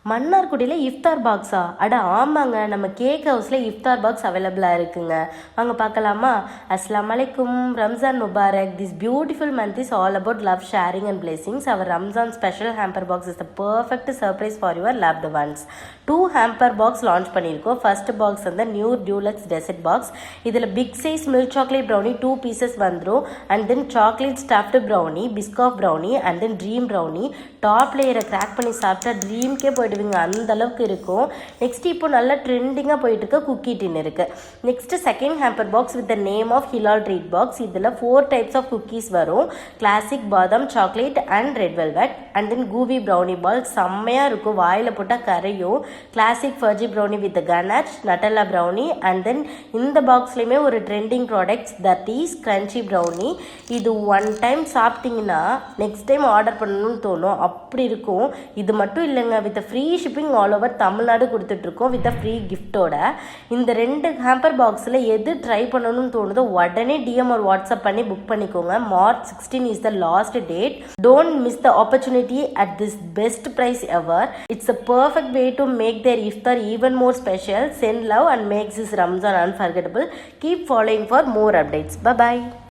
மன்னார்குடியில் இஃப்தார் பாக்ஸா? அட ஆமாங்க, நம்ம கேக் ஹவுஸில் இஃப்தார் பாக்ஸ் அவைலபிளாக இருக்குங்க. வாங்க பார்க்கலாமா? அஸ்ஸலாமு அலைக்கும், ரம்ஜான் முபாரக். This beautiful month is all about love, sharing and blessings. Our Ramzan special hamper box is the perfect surprise for your loved ones. 2 hamper box launch பண்ணியிருக்கோம். ஃபர்ஸ்ட் பாக்ஸ் வந்து நியூ டியூலக்ஸ் டெசர்ட் பாக்ஸ். இதில் big size milk chocolate brownie 2 pieces வந்துடும். And then chocolate stuffed brownie, biscoff brownie and then dream brownie. Top லேயரை crack பண்ணி சாப்பிட்டா ட்ரீம்க்கே போய்டுவீங்க, அந்த அளவுக்கு இருக்கும். நெக்ஸ்ட் இப்போ நல்லா ட்ரெண்டிங்காக போயிட்டு இருக்க குக்கி டின் இருக்கு. Next second hamper box with the name of Hilal treat box. இதில் 4 டைப்ஸ் ஆஃப் குக்கீஸ் வரும். Classic badam, chocolate and red velvet and then gooey brownie ball. செம்மையாக இருக்கும், வாயில் போட்டால் கரையும். Classic fudgy brownie with ganache, Nutella brownie and then இந்த பாக்ஸ்லேயுமே ஒரு trending products that is crunchy brownie. இது ஒன் டைம் சாப்பிட்டீங்கன்னா நெக்ஸ்ட் டைம் ஆர்டர் பண்ணணும்னு தோணும், அப்படி இருக்கும். இது மட்டும் இல்லைங்க, with free shipping all over Tamil Nadu கொடுத்துட்ருக்கோம் வித் ஃப்ரீ கிஃப்டோட. இந்த 2 ஹேம்பர் பாக்ஸில் எது ட்ரை பண்ணணும்னு தோணுதோ உடனே டிஎம் ஒரு வாட்ஸ்அப் பண்ணி புக் பண்ணிக்கோங்க. March 16 is the last date. Don't miss the opportunity at this best price ever. It's a perfect way to make their இஃப்தார் even more special. Send love and makes this Ramzan unforgettable. Keep following for more updates. Bye bye.